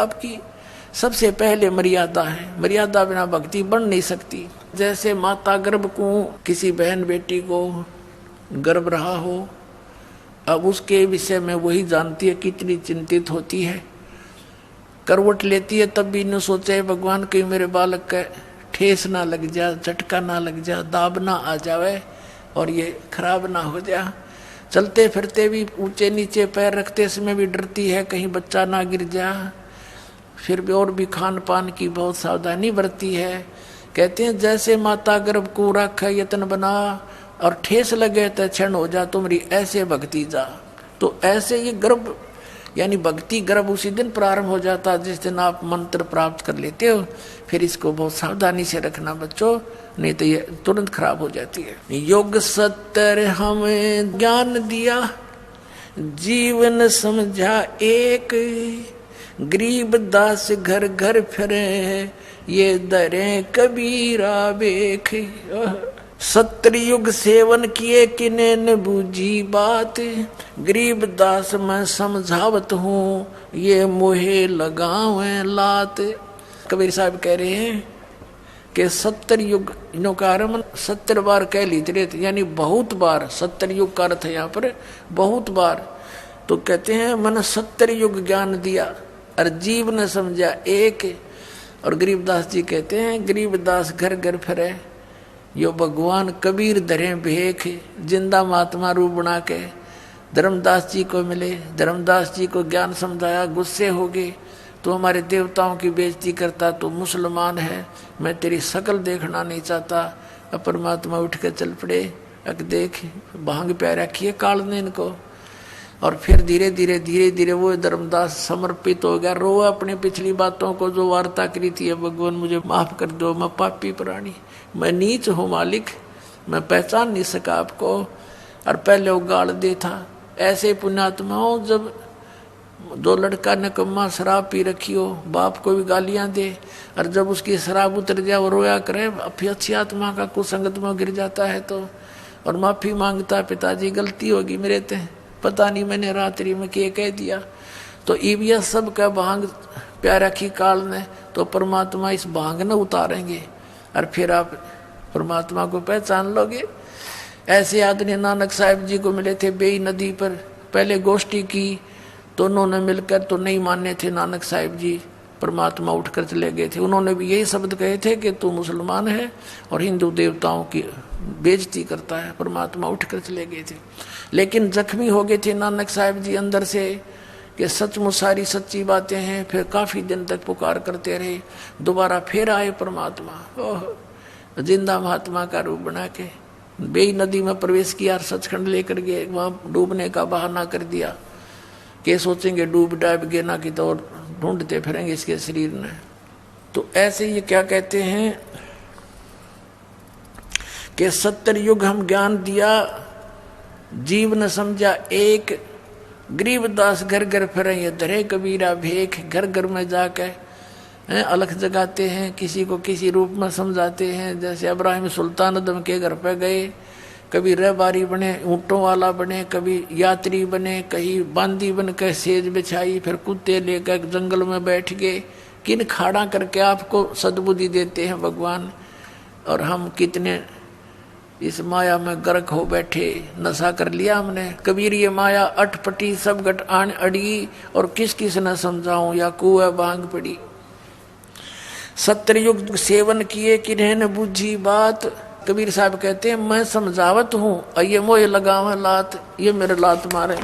आपकी सबसे पहले मर्यादा है, मर्यादा बिना भक्ति बन नहीं सकती। जैसे माता गर्भ को किसी बहन बेटी को गर्भ रहा हो, अब उसके विषय में वही जानती है, कितनी चिंतित होती है, करवट लेती है तब भी न सोचे भगवान कहीं मेरे बालक का ठेस ना लग जा, झटका ना लग जा, दाब ना आ जावे और ये खराब ना हो जा। चलते फिरते भी ऊंचे नीचे पैर रखते समय भी डरती है कहीं बच्चा ना गिर जा। फिर भी और भी खान पान की बहुत सावधानी बरती है। कहते हैं जैसे माता गर्भ को रख यत्न बना और ठेस लगे तो क्षण हो जा तुम्हारी ऐसे भक्ति जा। तो ऐसे ये गर्भ यानी भक्ति गर्भ उसी दिन प्रारंभ हो जाता जिस दिन आप मंत्र प्राप्त कर लेते हो। फिर इसको बहुत सावधानी से रखना बच्चों, नहीं तो ये तुरंत खराब हो जाती है। योग सत्तर हमें ज्ञान दिया, जीवन समझा एक, गरीब दास घर घर फिरे, ये दरे कबीरा बेख। सत्तर युग सेवन किए किने न बूझी बात, गरीब दास मैं समझावत हूँ, ये मोहे लगावे लात। कबीर साहब कह रहे हैं कि 70 युग इनो का आरम्भ 70 बार कह लीजिए, यानी बहुत बार। 70 युग का अर्थ है यहाँ पर बहुत बार। तो कहते हैं मैंने 70 युग ज्ञान दिया और जीव ने समझा एक। और गरीबदास जी कहते हैं गरीबदास घर घर फिरे, यो भगवान कबीर धरे भेख, जिंदा महात्मा रूप बना के धर्मदास जी को मिले। धर्मदास जी को ज्ञान समझाया, गुस्से हो गए, तो हमारे देवताओं की बेइज्जती करता, तो मुसलमान है, मैं तेरी शकल देखना नहीं चाहता। अब परमात्मा उठ के चल पड़े, अक देख भांग प्या रखी है काल ने इनको। और फिर धीरे धीरे वो धर्मदास समर्पित हो गया, रो अपनी पिछली बातों को जो वार्ता करी थी, भगवान मुझे माफ कर दो, मैं पापी प्राणी, मैं नीच हूँ मालिक, मैं पहचान नहीं सका आपको। और पहले वो गाल दे था। ऐसे पुण्यात्माओं जब दो लड़का निकम्मा शराब पी रखी हो, बाप को भी गालियां दे, और जब उसकी शराब उतर जाए वो रोया करे, फिर अच्छी आत्मा का कुसंगत में गिर जाता है तो, और माफी मांगता, पिताजी गलती होगी मेरे ते, पता नहीं मैंने रात्रि में क्या कह दिया। तो ईबिया सब का भांग प्यारा की काल ने, तो परमात्मा इस भांग न उतारेंगे और फिर आप परमात्मा को पहचान लोगे। ऐसे आदमी नानक साहिब जी को मिले थे बेई नदी पर, पहले गोष्ठी की तो उन्होंने मिलकर तो नहीं माने थे नानक साहिब जी, परमात्मा उठकर चले गए थे। उन्होंने भी यही शब्द कहे थे कि तू मुसलमान है और हिंदू देवताओं की बेइज्जती करता है, परमात्मा उठकर चले गए थे। लेकिन जख्मी हो गए थे नानक साहिब जी अंदर से कि सचमुच सारी सच्ची बातें हैं। फिर काफी दिन तक पुकार करते रहे, दोबारा फिर आए परमात्मा, ओह जिंदा महात्मा का रूप बना के बेई नदी में प्रवेश किया, सचखंड लेकर गए, वहां डूबने का बहाना कर दिया कि सोचेंगे डूब डाब गए ना कि तो और ढूंढते फिरेंगे इसके शरीर ने। तो ऐसे ये क्या कहते हैं कि 70 युग हम ज्ञान दिया, जीव न समझा एक, गरीबदास घर घर फिरे, ये धरे कबीरा भेख। घर घर में जाकर अलख जगाते हैं, किसी को किसी रूप में समझाते हैं। जैसे अब्राहिम सुल्तान अदम के घर पे गए, कभी रहबारी बने, ऊँटों वाला बने, कभी यात्री बने, कहीं बांदी बन के सेज बिछाई, फिर कुत्ते लेकर जंगल में बैठ गए। किन खाड़ा करके आपको सद्बुद्धि देते हैं भगवान, और हम कितने इस माया में गर्क हो बैठे, नशा कर लिया हमने। कबीर ये माया अटपटी सब गट आन अड़ी, और किस किस न समझाऊं या कुआ भांग पड़ी। 70 युग सेवन किए किन्हें न बूझी बात। कबीर साहब कहते हैं मैं समझावत हूँ और ये मोह लगावे लात, ये मेरे लात मारे,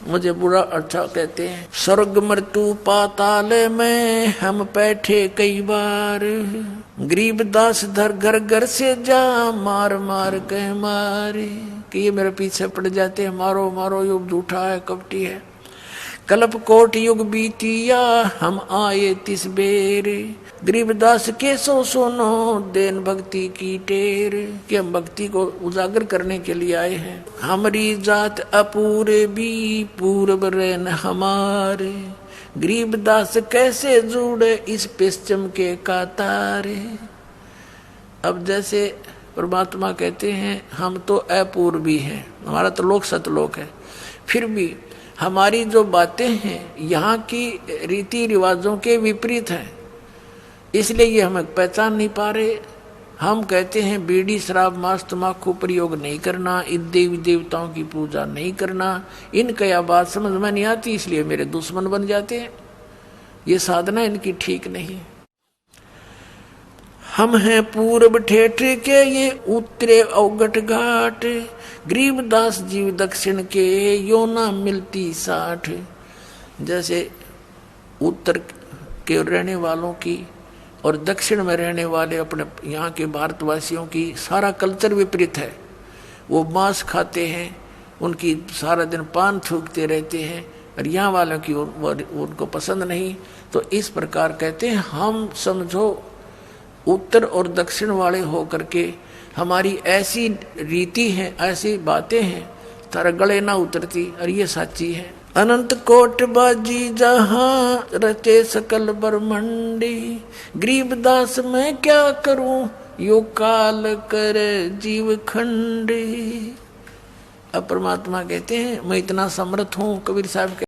मुझे बुरा अच्छा कहते हैं। स्वर्ग मृत्यु पाताल में हम बैठे कई बार, गरीबदास धर घर घर से जा मार मार के मारे। कि ये मेरे पीछे पड़ जाते हैं, मारो मारो, युग झूठा है कपटी है। कल्प कोट युग बीतिया हम आए तिस बेर, गरीबदास के सो सुनो देन भक्ति की टेर। कि हम भक्ति को उजागर करने के लिए आए हैं। हमारी जात अपूरे भी पूर्व रहन हमारे, गरीबदास कैसे जुड़े इस पश्चिम के कातारे। अब जैसे परमात्मा कहते हैं हम तो अपूर्वी हैं, हमारा तो लोक सतलोक है, फिर भी हमारी जो बातें हैं यहाँ की रीति रिवाजों के विपरीत हैं, इसलिए ये हम पहचान नहीं पा रहे। हम कहते हैं बीड़ी शराब मांस तम्बाकू प्रयोग नहीं करना, इन देवी देवताओं की पूजा नहीं करना, इनका यह बात समझ में नहीं आती, इसलिए मेरे दुश्मन बन जाते हैं। ये साधना इनकी ठीक नहीं। हम हैं पूर्व ठेठ के, ये उत्तरे अवगट घाट, गरीबदास जीव दक्षिण के, यो ना मिलती साठ। जैसे उत्तर के रहने वालों की और दक्षिण में रहने वाले अपने यहाँ के भारतवासियों की सारा कल्चर विपरीत है। वो मांस खाते हैं, उनकी सारा दिन पान थूकते रहते हैं, और यहाँ वालों की उनको पसंद नहीं। तो इस प्रकार कहते हैं हम समझो उत्तर और दक्षिण वाले हो करके हमारी ऐसी रीति है, ऐसी बातें हैं, तारा गले ना उतरती, और ये सच्ची है। अनंत कोट बाजी जहाँ रचे सकल ब्रह्मंडी, गरीबदास मैं क्या करूं यो काल कर जीव खंडी। अब परमात्मा कहते हैं मैं इतना समर्थ हूं, कबीर साहब